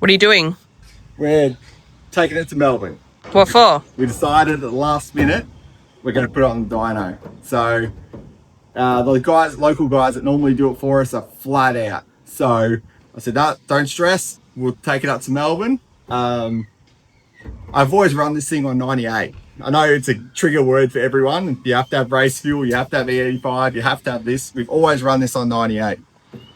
What are you doing? We're taking it to Melbourne. What for? We decided at the last minute we're going to put it on the dyno. So the local guys that normally do it for us are flat out. So I said, no, don't stress. We'll take it up to Melbourne. I've always run this thing on 98. I know it's a trigger word for everyone. You have to have race fuel, you have to have E85, you have to have this. We've always run this on 98.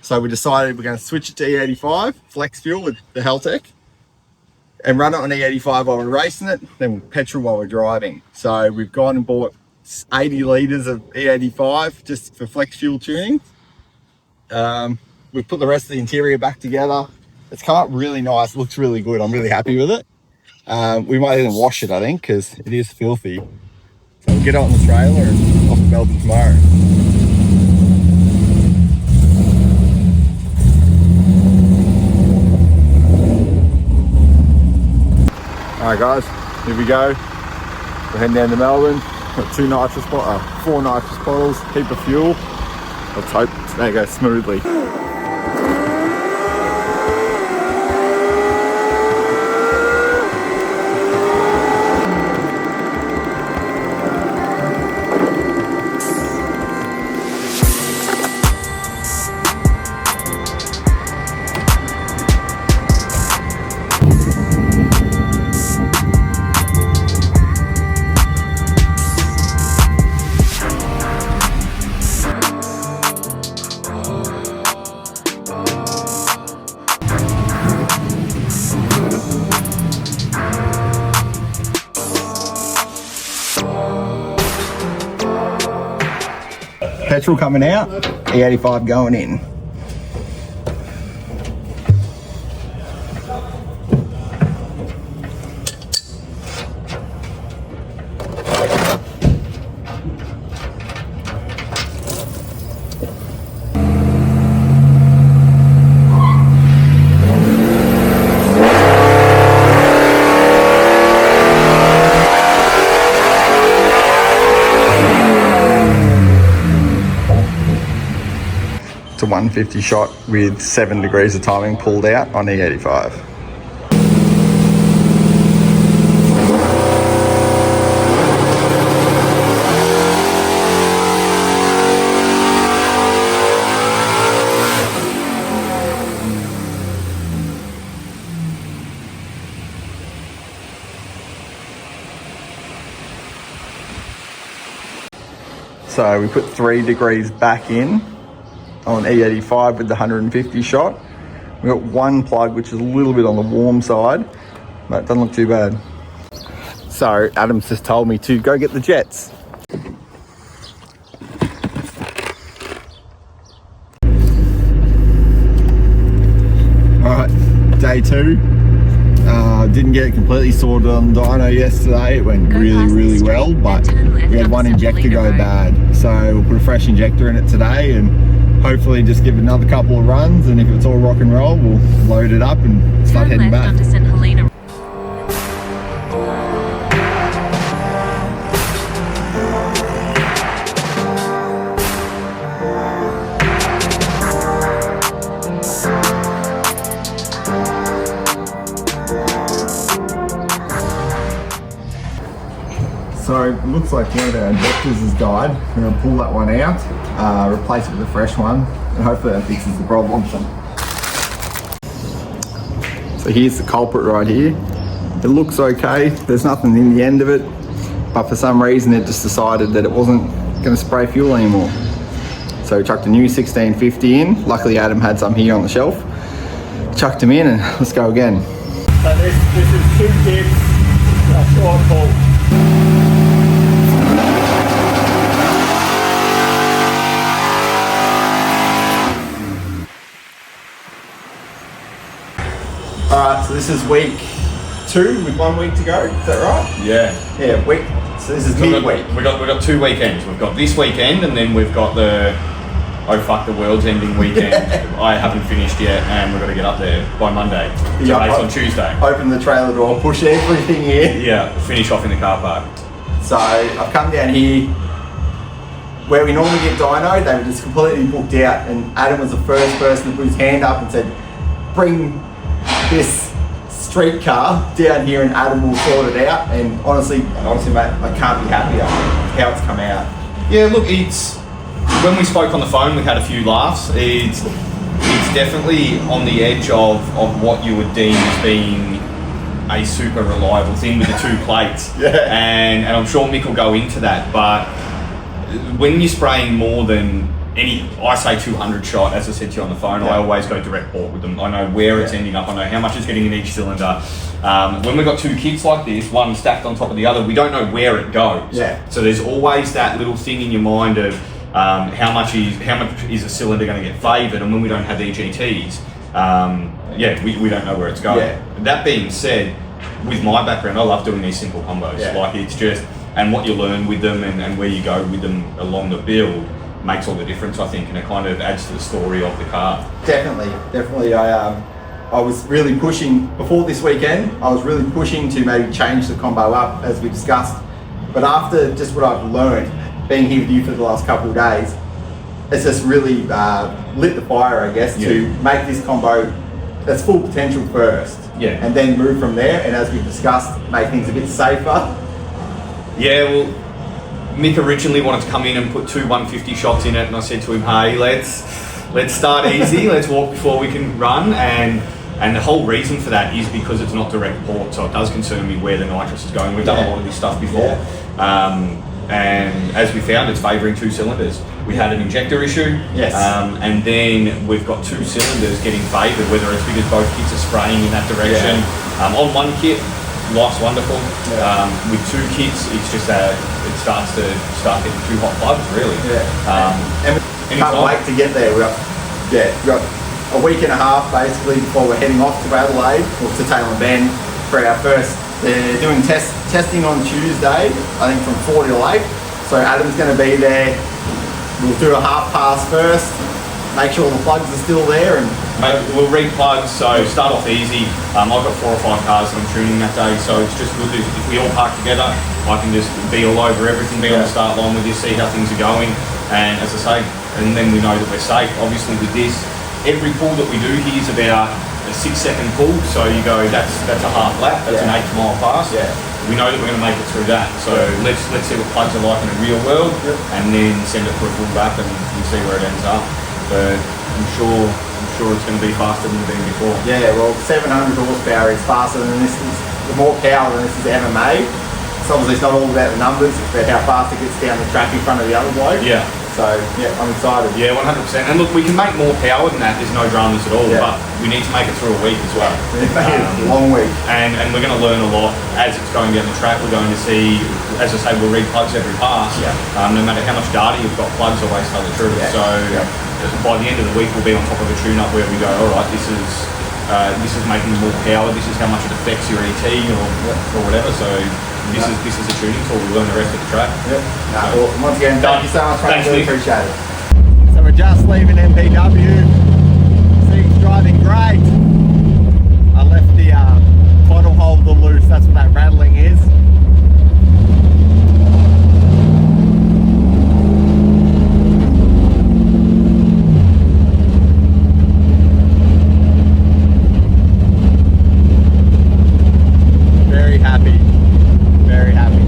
So we decided we're going to switch it to E85, flex fuel with the Heltec, and run it on E85 while we're racing it, then petrol while we're driving. So we've gone and bought 80 litres of E85 just for flex fuel tuning. We've put the rest of the interior back together. It's come up really nice, it looks really good. I'm really happy with it. We might even wash it, I think, because it is filthy. So we'll get it on the trailer and off to Melbourne tomorrow. Alright guys, here we go. We're heading down to Melbourne. Got 4 nitrous bottles, heap of fuel. Let's hope today goes smoothly. Petrol coming out, E85 going in. It's a 150 shot with 7 degrees of timing pulled out on E85. So we put 3 degrees back in on E85 with the 150 shot. We've got one plug which is a little bit on the warm side, but it doesn't look too bad. So Adam's just told me to go get the jets. Alright, day 2. Didn't get it completely sorted on dyno yesterday. It went really well, but we had one injector go bad. So we'll put a fresh injector in it today and hopefully just give it another couple of runs, and if it's all rock and roll, we'll load it up and start heading back. So it looks like one of our injectors has died. We're going to pull that one out, replace it with a fresh one, and hopefully that fixes the problem. So here's the culprit right here. It looks okay, there's nothing in the end of it, but for some reason it just decided that it wasn't going to spray fuel anymore. So we chucked a new 1650 in. Luckily Adam had some here on the shelf. Chucked them in and let's go again. So this is 2 tips, a short pull. Alright, so this is week 2 with 1 week to go, is that right? Yeah. Yeah, week. So this is midweek. We got 2 weekends. We've got this weekend and then we've got the oh fuck the world's ending weekend. I haven't finished yet and we've got to get up there by Monday. So race on Tuesday. Open the trailer door, push everything in. Yeah, finish off in the car park. So I've come down here where we normally get dyno, they were just completely booked out, and Adam was the first person to put his hand up and said, bring this street car down here and Adam will sort it out. And honestly, mate, I can't be happier with how it's come out. Yeah, look, it's when we spoke on the phone, we had a few laughs. It's definitely on the edge of what you would deem as being a super reliable thing with the 2 plates. Yeah. And I'm sure Mick will go into that, but when you're spraying more than I say 200 shot, as I said to you on the phone, I always go direct port with them. I know where it's ending up, I know how much it's getting in each cylinder. When we've got 2 kits like this, one stacked on top of the other, we don't know where it goes. Yeah. So there's always that little thing in your mind of how much is a cylinder going to get favoured, and when we don't have EGTs, we don't know where it's going. Yeah. That being said, with my background, I love doing these simple combos. Yeah. Like it's just, and what you learn with them and where you go with them along the build makes all the difference, I think, and it kind of adds to the story of the car. Definitely. I was really pushing before this weekend. I was really pushing to maybe change the combo up, as we discussed. But after just what I've learned, being here with you for the last couple of days, it's just really lit the fire, I guess, to make this combo that's full potential first. Yeah. And then move from there. And as we've discussed, make things a bit safer. Yeah, well, Mick originally wanted to come in and put 2 150 shots in it, and I said to him, hey, let's start easy, let's walk before we can run, and the whole reason for that is because it's not direct port, so it does concern me where the nitrous is going. We've done a lot of this stuff before, and as we found, it's favouring 2 cylinders. We had an injector issue, and then we've got 2 cylinders getting favoured, whether it's because both kits are spraying in that direction. On one kit, life's wonderful. With 2 kits, it's just it starts getting 2 hot plugs, really. And we can't wait to get there. We've got a week and a half basically before we're heading off to Adelaide or to Taylor Bend for our first. They're doing testing on Tuesday, I think from 4 till 8. So Adam's going to be there. We'll do a half pass first, make sure all the plugs are still there, and we'll re-plug, so start off easy. I've got 4 or 5 cars that I'm tuning that day, so it's just good if we all park together, I can just be all over everything, be on the start line with you, see how things are going, and as I say, and then we know that we're safe. Obviously with this, every pull that we do here is about a 6-second pull, so you go, that's a half lap, that's an 8 mile pass. We know that we're going to make it through that, so let's see what plugs are like in the real world, and then send it for a full lap and see where it ends up. But I'm sure it's going to be faster than it's been before. Yeah, well, 700 horsepower is faster than this is, the more power than this is ever made. So obviously it's not all about the numbers, it's about how fast it gets down the track in front of the other bloke. Yeah. So, I'm excited. Yeah, 100%. And look, we can make more power than that, there's no dramas at all, but we need to make it through a week as well. It's a long week. And we're going to learn a lot as it's going down the track. We're going to see, as I say, we'll read plugs every pass. No matter how much data you've got, plugs always tell the truth. So by the end of the week, we'll be on top of a tune-up where we go, all right, this is making more power, this is how much it affects your ET or whatever. So this is a tuning tool. We'll learn the rest of the track. Well, once again, thank you so much, mate. Thanks, really Nick. appreciate it. So we're just leaving MPW. Steve's driving great. I left the throttle holder loose. That's what that rattling is. Very happy. Very happy.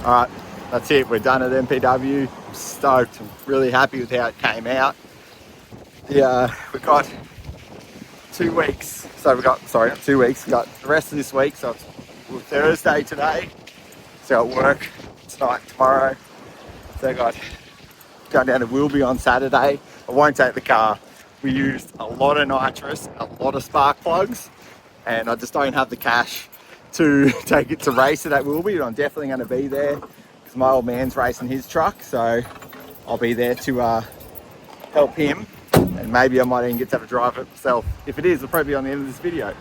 All right, that's it. We're done at MPW. I'm stoked. I'm really happy with how it came out. We've got 2 weeks. So we've got, sorry, not 2 weeks. We've got the rest of this week. So it's Thursday today. So I'll work tonight, tomorrow. So I got going down to Wilby on Saturday. I won't take the car. We used a lot of nitrous, a lot of spark plugs, and I just don't have the cash to take it to race at that Wilby, but I'm definitely going to be there because my old man's racing his truck, so I'll be there to help him, and maybe I might even get to have a drive it myself. If it is, it'll probably be on the end of this video.